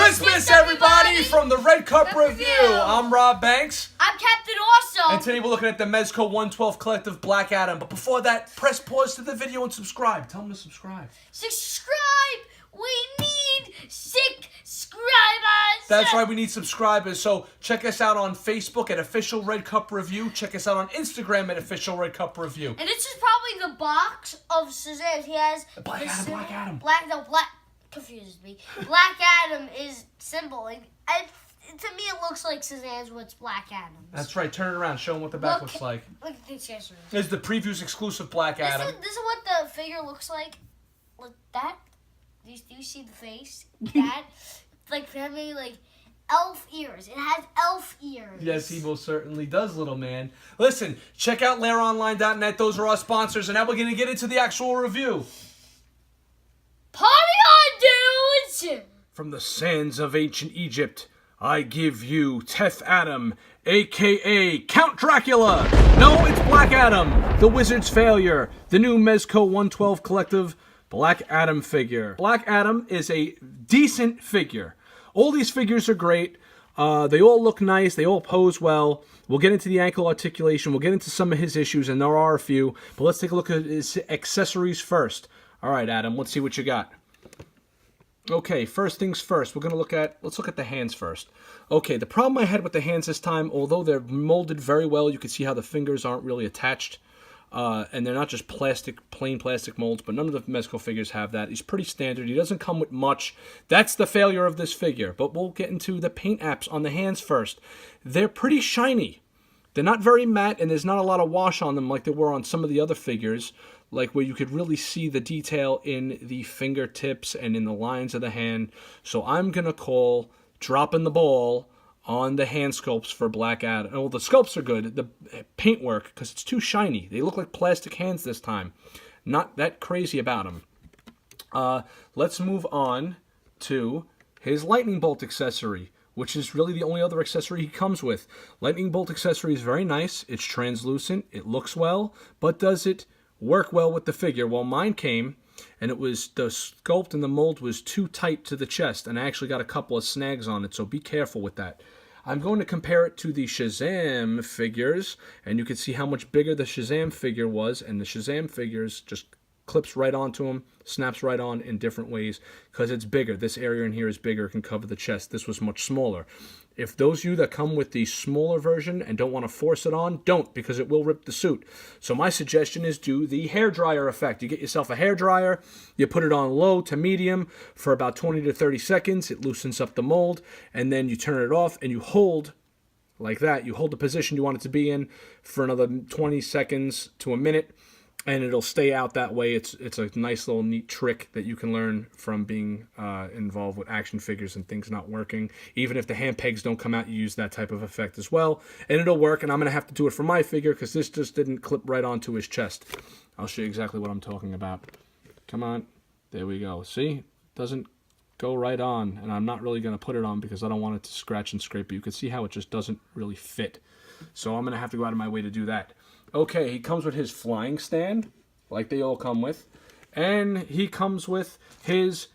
Christmas, everybody, from the Red Cup Review. I'm Rob Banks. I'm Captain Awesome. And today we're looking at the Mezco 112 Collective Black Adam. But before that, press pause to the video and subscribe. Tell them to subscribe. Subscribe. We need 6 subscribers. That's right, we need subscribers. So check us out on Facebook at Official Red Cup Review. Check us out on Instagram at Official Red Cup Review. And this is probably the box of Shazam. He has Black Adam. Black confuses me. Black Adam is symbol. And to me, it looks like Shazam's what's Black Adam. That's right. Turn it around. Show them what the back looks like. Look at the accessory. This is the preview's exclusive Black Adam. This is what the figure looks like. Like that. Do you see the face? That. Like family, like elf ears. It has elf ears. Yes, he most certainly does, little man. Listen, check out LairOnline.net. Those are our sponsors. And now we're going to get into the actual review. Party on, dudes! From the sands of ancient Egypt, I give you Teth Adam, a.k.a. Count Dracula. No, it's Black Adam, the wizard's failure. The new Mezco 112 Collective Black Adam figure. Black Adam is a decent figure. All these figures are great. They all look nice. They all pose well. We'll get into the ankle articulation. We'll get into some of his issues, and there are a few. But let's take a look at his accessories first. All right, Adam, let's see what you got. Okay, first things first. Let's look at the hands first. Okay, the problem I had with the hands this time, although they're molded very well, you can see how the fingers aren't really attached. And they're not just plain plastic molds, but none of the Mezco figures have that. He's pretty standard. He doesn't come with much. That's the failure of this figure. But we'll get into the paint apps on the hands first. They're pretty shiny. They're not very matte, and there's not a lot of wash on them like there were on some of the other figures, like where you could really see the detail in the fingertips and in the lines of the hand. So I'm going to call dropping the ball on the hand sculpts for Black Adam. Well, the sculpts are good. The paintwork, because it's too shiny. They look like plastic hands this time. Not that crazy about them. Let's move on to his lightning bolt accessory, which is really the only other accessory he comes with. Lightning bolt accessory is very nice. It's translucent. It looks well. But does it work well with the figure? Well, mine came, and it was the sculpt and the mold was too tight to the chest, and I actually got a couple of snags on it, so be careful with that. I'm going to compare it to the Shazam figures, and you can see how much bigger the Shazam figure was, and the Shazam figures just clips right onto him, snaps right on in different ways, because it's bigger. This area in here is bigger, it can cover the chest. This was much smaller. If those of you that come with the smaller version and don't want to force it on, don't, because it will rip the suit. So my suggestion is do the hairdryer effect. You get yourself a hairdryer, you put it on low to medium for about 20 to 30 seconds. It loosens up the mold, and then you turn it off and you hold like that. You hold the position you want it to be in for another 20 seconds to a minute, and it'll stay out that way. It's a nice little neat trick that you can learn from being involved with action figures and things not working. Even if the hand pegs don't come out, you use that type of effect as well, and it'll work. And I'm going to have to do it for my figure because this just didn't clip right onto his chest. I'll show you exactly what I'm talking about. Come on. There we go. See? It doesn't go right on, and I'm not really going to put it on because I don't want it to scratch and scrape, but you can see how it just doesn't really fit. So I'm going to have to go out of my way to do that. Okay, he comes with his flying stand, like they all come with. And he comes with his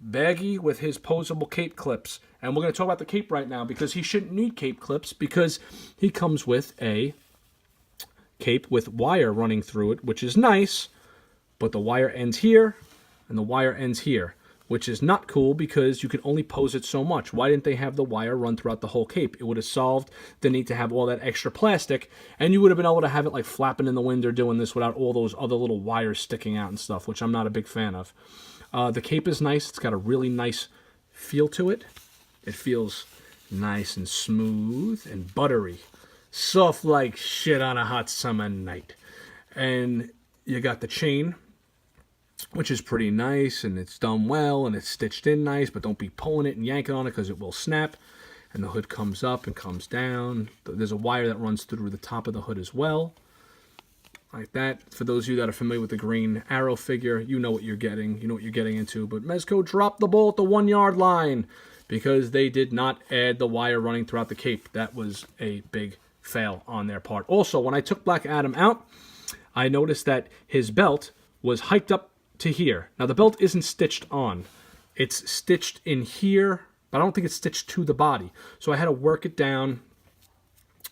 baggie with his posable cape clips. And we're going to talk about the cape right now because he shouldn't need cape clips because he comes with a cape with wire running through it, which is nice. But the wire ends here and the wire ends here, which is not cool because you can only pose it so much. Why didn't they have the wire run throughout the whole cape? It would have solved the need to have all that extra plastic, and you would have been able to have it like flapping in the wind or doing this without all those other little wires sticking out and stuff, which I'm not a big fan of. The cape is nice. It's got a really nice feel to it. It feels nice and smooth and buttery. Soft like shit on a hot summer night. And you got the chain, which is pretty nice, and it's done well, and it's stitched in nice, but don't be pulling it and yanking on it because it will snap. And the hood comes up and comes down. There's a wire that runs through the top of the hood as well, like that. For those of you that are familiar with the Green Arrow figure, you know what you're getting. You know what you're getting into. But Mezco dropped the ball at the 1 yard line because they did not add the wire running throughout the cape. That was a big fail on their part. Also, when I took Black Adam out, I noticed that his belt was hiked up to here. Now the belt isn't stitched on. It's stitched in here but I don't think it's stitched to the body. So I had to work it down.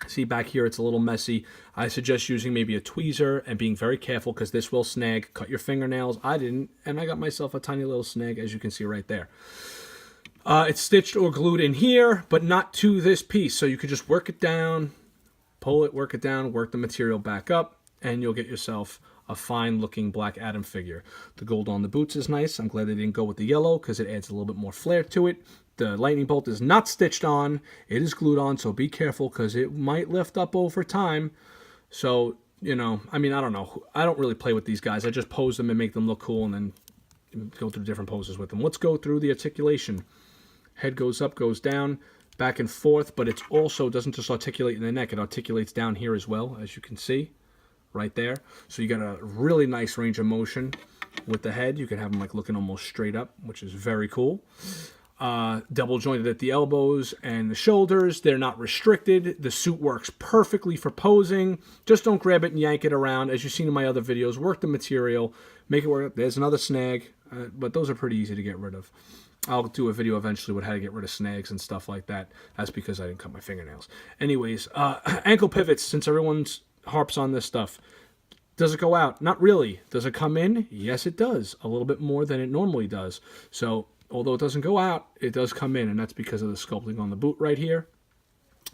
See back here, it's a little messy. I suggest using maybe a tweezer and being very careful because this will snag. Cut your fingernails. I didn't, and I got myself a tiny little snag, as you can see right there. It's stitched or glued in here, but not to this piece. So you could just work it down, pull it, work it down, work the material back up, and you'll get yourself a fine-looking Black Adam figure. The gold on the boots is nice. I'm glad they didn't go with the yellow because it adds a little bit more flair to it. The lightning bolt is not stitched on. It is glued on, so be careful because it might lift up over time. So, you know, I mean, I don't know. I don't really play with these guys. I just pose them and make them look cool and then go through different poses with them. Let's go through the articulation. Head goes up, goes down, back and forth, but it also doesn't just articulate in the neck. It articulates down here as well, as you can see right there. So you got a really nice range of motion with the head. You can have them like looking almost straight up, which is very cool. Double jointed at the elbows and the shoulders. They're not restricted. The suit works perfectly for posing. Just don't grab it and yank it around. As you've seen in my other videos, work the material, make it work. There's another snag, but those are pretty easy to get rid of. I'll do a video eventually with how to get rid of snags and stuff like that. That's because I didn't cut my fingernails. Anyways, ankle pivots, since everyone's harps on this stuff. Does it go out? Not really. Does it come in? Yes, it does. A little bit more than it normally does. So, although it doesn't go out, it does come in, and that's because of the sculpting on the boot right here.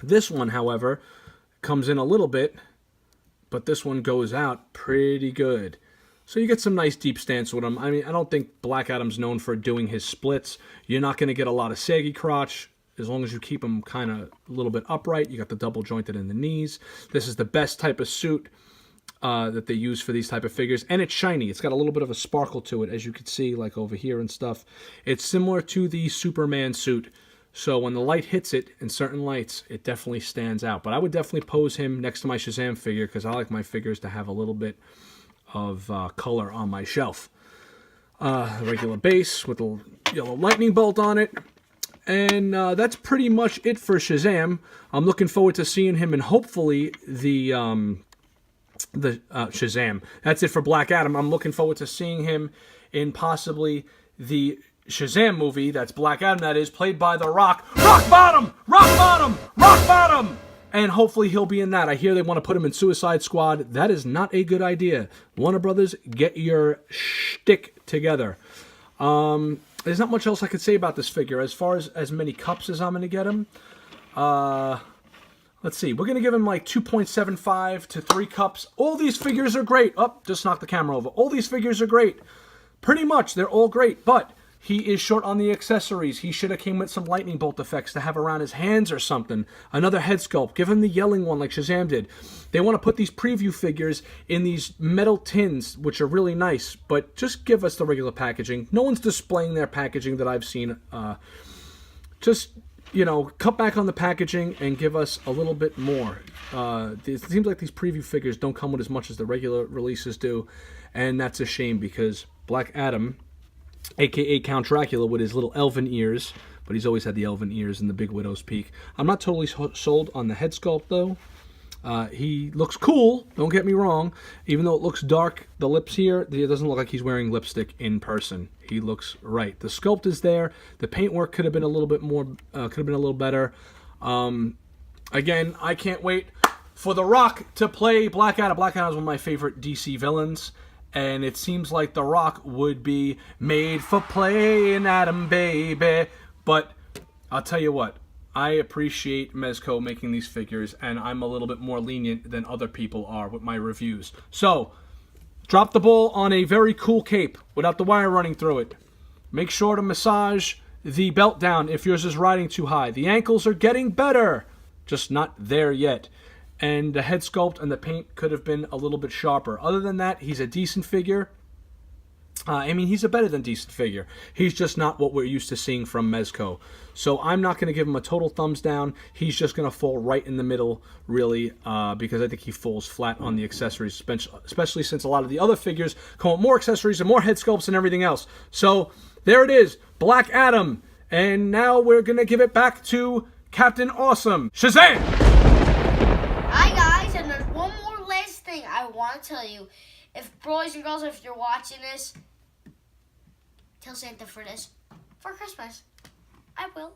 This one, however, comes in a little bit, but this one goes out pretty good. So you get some nice deep stance with him. I mean, I don't think Black Adam's known for doing his splits. You're not going to get a lot of saggy crotch as long as you keep him kind of a little bit upright. You got the double jointed in the knees. This is the best type of suit that they use for these type of figures, and it's shiny. It's got a little bit of a sparkle to it, as you can see, like over here and stuff. It's similar to the Superman suit, so when the light hits it in certain lights, it definitely stands out. But I would definitely pose him next to my Shazam figure because I like my figures to have a little bit of color on my shelf. Regular base with a yellow lightning bolt on it. And that's pretty much it for Shazam. I'm looking forward to seeing him in hopefully the Shazam. That's it for Black Adam. I'm looking forward to seeing him in possibly the Shazam movie. That's Black Adam, that is, played by The Rock. Rock bottom! Rock bottom! Rock bottom! And hopefully he'll be in that. I hear they want to put him in Suicide Squad. That is not a good idea. Warner Brothers, get your shtick together. There's not much else I could say about this figure. As far as many cups as I'm going to get him, let's see. We're going to give him like 2.75 to 3 cups. All these figures are great. Oh, just knocked the camera over. All these figures are great. Pretty much, they're all great. But he is short on the accessories. He should have came with some lightning bolt effects to have around his hands or something. Another head sculpt. Give him the yelling one like Shazam did. They want to put these preview figures in these metal tins, which are really nice. But just give us the regular packaging. No one's displaying their packaging that I've seen. Just, you know, cut back on the packaging and give us a little bit more. It seems like these preview figures don't come with as much as the regular releases do. And that's a shame because Black Adam, a.k.a. Count Dracula with his little elven ears, but he's always had the elven ears and the big widow's peak. I'm not totally sold on the head sculpt, though. He looks cool, don't get me wrong. Even though it looks dark, the lips here, it doesn't look like he's wearing lipstick in person. He looks right. The sculpt is there. The paintwork could have been a little bit more, could have been a little better. Again, I can't wait for The Rock to play Black Adam. Black Adam is one of my favorite DC villains. And it seems like The Rock would be made for playing Adam, baby. But I'll tell you what, I appreciate Mezco making these figures, and I'm a little bit more lenient than other people are with my reviews. So, drop the ball on a very cool cape without the wire running through it. Make sure to massage the belt down if yours is riding too high. The ankles are getting better, just not there yet. And the head sculpt and the paint could have been a little bit sharper. Other than that, he's a decent figure. I mean, he's a better than decent figure. He's just not what we're used to seeing from Mezco. So I'm not going to give him a total thumbs down. He's just going to fall right in the middle, really, because I think he falls flat on the accessories, especially since a lot of the other figures come with more accessories and more head sculpts and everything else. So there it is, Black Adam. And now we're going to give it back to Captain Awesome. Shazam! I want to tell you, if boys and girls, if you're watching this, tell Santa for this for Christmas. I will.